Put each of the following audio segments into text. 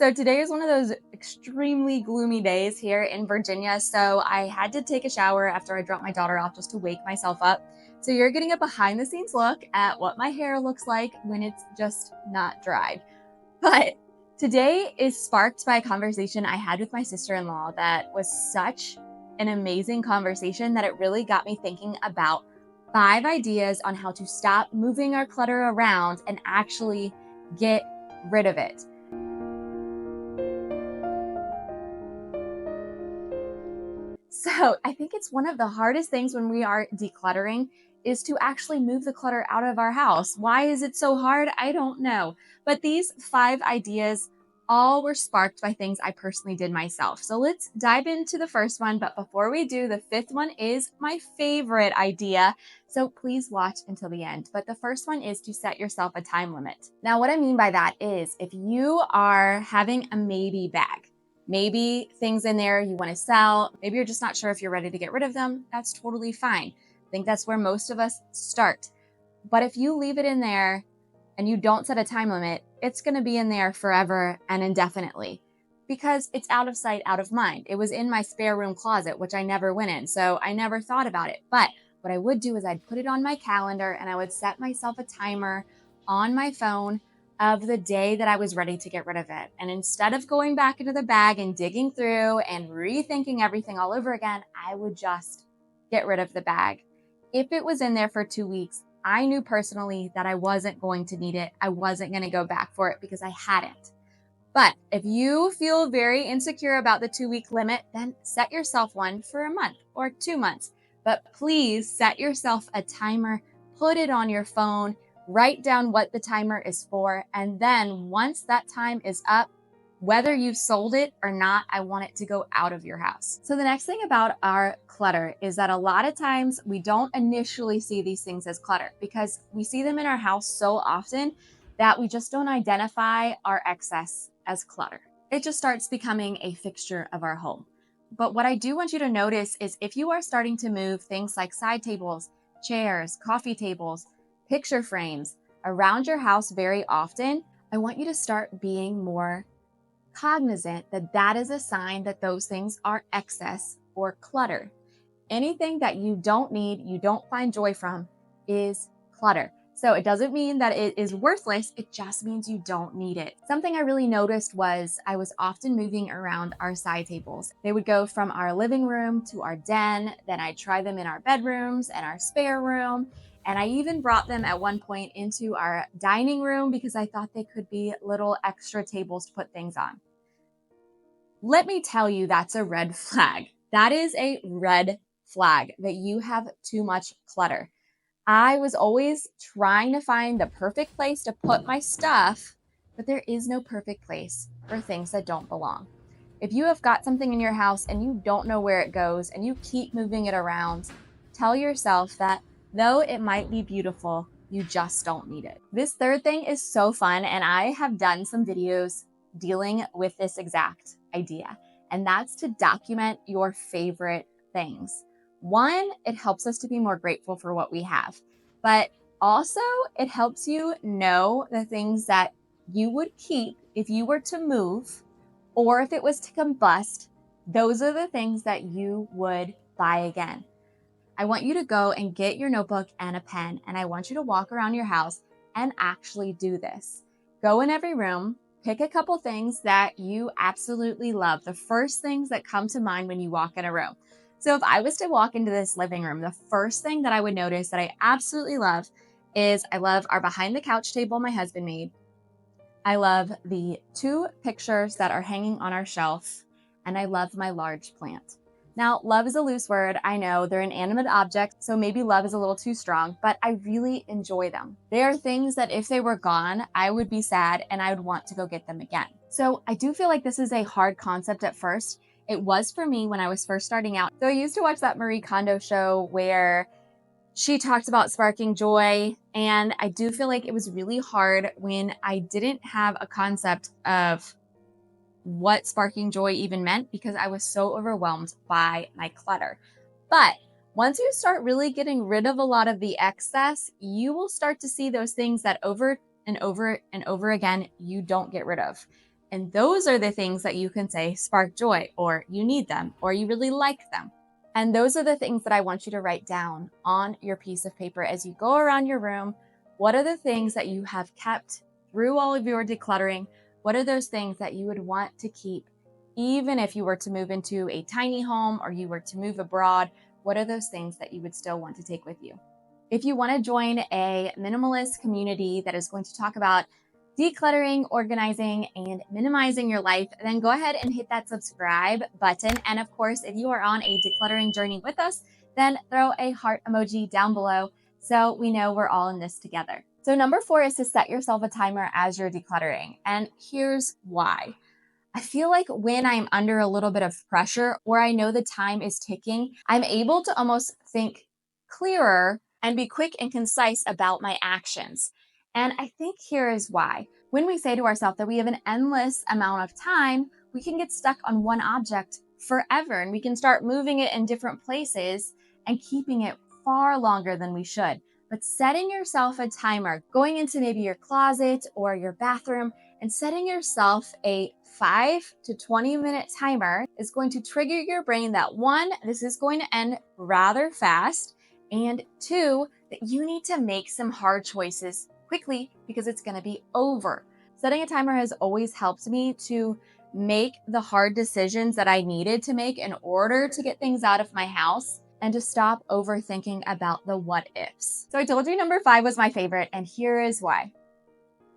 So today is one of those extremely gloomy days here in Virginia. So I had to take a shower after I dropped my daughter off just to wake myself up. So you're getting a behind the scenes look at what my hair looks like when it's just not dried. But today is sparked by a conversation I had with my sister-in-law that was such an amazing conversation that it really got me thinking about 5 ideas on how to stop moving our clutter around and actually get rid of it. So I think it's one of the hardest things when we are decluttering is to actually move the clutter out of our house. Why is it so hard? I don't know. But these 5 ideas all were sparked by things I personally did myself. So let's dive into the first one. But before we do, the 5th one is my favorite idea. So please watch until the end. But the first one is to set yourself a time limit. Now, what I mean by that is if you are having a maybe bag, maybe things in there you want to sell. Maybe you're just not sure if you're ready to get rid of them. That's totally fine. I think that's where most of us start. But if you leave it in there and you don't set a time limit, it's going to be in there forever and indefinitely because it's out of sight, out of mind. It was in my spare room closet, which I never went in. So I never thought about it. But what I would do is I'd put it on my calendar and I would set myself a timer on my phone of the day that I was ready to get rid of it. And instead of going back into the bag and digging through and rethinking everything all over again, I would just get rid of the bag. If it was in there for 2 weeks, I knew personally that I wasn't going to need it. I wasn't going to go back for it because I hadn't. But if you feel very insecure about the 2-week limit, then set yourself one for a month or 2 months. But please set yourself a timer, put it on your phone, write down what the timer is for, and then once that time is up, whether you've sold it or not, I want it to go out of your house. So the next thing about our clutter is that a lot of times we don't initially see these things as clutter because we see them in our house so often that we just don't identify our excess as clutter. It just starts becoming a fixture of our home. But what I do want you to notice is if you are starting to move things like side tables, chairs, coffee tables, picture frames around your house very often, I want you to start being more cognizant that that is a sign that those things are excess or clutter. Anything that you don't need, you don't find joy from, is clutter. So it doesn't mean that it is worthless, it just means you don't need it. Something I really noticed was I was often moving around our side tables. They would go from our living room to our den, then I'd try them in our bedrooms and our spare room. And I even brought them at one point into our dining room because I thought they could be little extra tables to put things on. Let me tell you, that's a red flag. That is a red flag that you have too much clutter. I was always trying to find the perfect place to put my stuff, but there is no perfect place for things that don't belong. If you have got something in your house and you don't know where it goes and you keep moving it around, tell yourself that though it might be beautiful, you just don't need it. This third thing is so fun, and I have done some videos dealing with this exact idea, and that's to document your favorite things. One, it helps us to be more grateful for what we have, but also it helps you know the things that you would keep if you were to move, or if it was to combust, those are the things that you would buy again. I want you to go and get your notebook and a pen, and I want you to walk around your house and actually do this. Go in every room, pick a couple things that you absolutely love, the first things that come to mind when you walk in a room. So if I was to walk into this living room, the first thing that I would notice that I absolutely love is I love our behind the couch table my husband made. I love the 2 pictures that are hanging on our shelf, and I love my large plant. Now, love is a loose word. I know they're inanimate objects, so maybe love is a little too strong, but I really enjoy them. They are things that if they were gone, I would be sad and I would want to go get them again. So I do feel like this is a hard concept at first. It was for me when I was first starting out. So I used to watch that Marie Kondo show where she talked about sparking joy, and I do feel like it was really hard when I didn't have a concept of what sparking joy even meant because I was so overwhelmed by my clutter. But once you start really getting rid of a lot of the excess, you will start to see those things that over and over and over again you don't get rid of. And those are the things that you can say spark joy, or you need them, or you really like them. And those are the things that I want you to write down on your piece of paper as you go around your room. What are the things that you have kept through all of your decluttering? What are those things that you would want to keep even if you were to move into a tiny home or you were to move abroad? What are those things that you would still want to take with you? If you want to join a minimalist community that is going to talk about decluttering, organizing, and minimizing your life, then go ahead and hit that subscribe button. And of course, if you are on a decluttering journey with us, then throw a heart emoji down below so we know we're all in this together. So number 4 is to set yourself a timer as you're decluttering. And here's why. I feel like when I'm under a little bit of pressure or I know the time is ticking, I'm able to almost think clearer and be quick and concise about my actions. And I think here is why. When we say to ourselves that we have an endless amount of time, we can get stuck on one object forever and we can start moving it in different places and keeping it far longer than we should. But setting yourself a timer, going into maybe your closet or your bathroom and setting yourself a 5 to 20 minute timer is going to trigger your brain that 1, this is going to end rather fast, and 2, that you need to make some hard choices quickly because it's going to be over. Setting a timer has always helped me to make the hard decisions that I needed to make in order to get things out of my house and to stop overthinking about the what ifs. So I told you number 5 was my favorite, and here is why.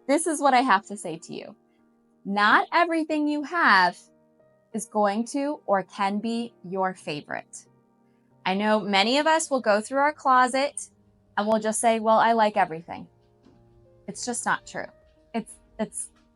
This is what I have to say to you. Not everything you have is going to or can be your favorite. I know many of us will go through our closet and we'll just say, well, I like everything. It's just not true.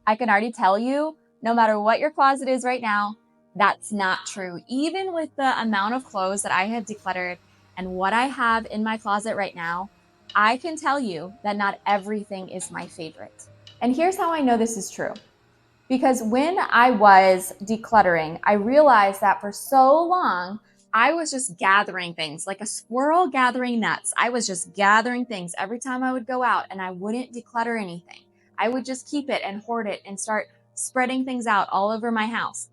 I can already tell you, no matter what your closet is right now, that's not true. Even with the amount of clothes that I have decluttered and what I have in my closet right now, I can tell you that not everything is my favorite. And here's how I know this is true. Because when I was decluttering, I realized that for so long, I was just gathering things like a squirrel gathering nuts. I was just gathering things every time I would go out and I wouldn't declutter anything. I would just keep it and hoard it and start spreading things out all over my house.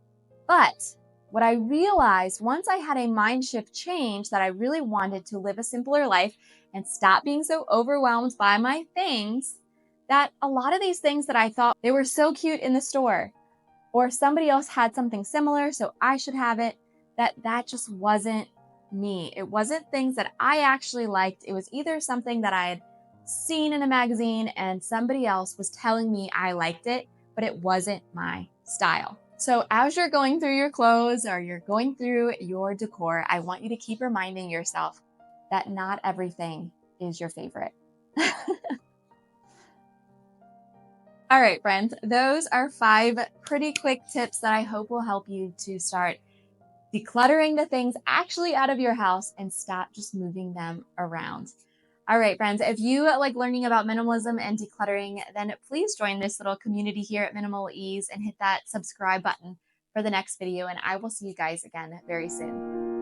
But what I realized once I had a mind shift change that I really wanted to live a simpler life and stop being so overwhelmed by my things, that a lot of these things that I thought they were so cute in the store or somebody else had something similar, so I should have it, that just wasn't me. It wasn't things that I actually liked. It was either something that I had seen in a magazine and somebody else was telling me I liked it, but it wasn't my style. So as you're going through your clothes or you're going through your decor, I want you to keep reminding yourself that not everything is your favorite. All right, friends, those are 5 pretty quick tips that I hope will help you to start decluttering the things actually out of your house and stop just moving them around. All right, friends, if you like learning about minimalism and decluttering, then please join this little community here at Minimal Ease and hit that subscribe button for the next video. And I will see you guys again very soon.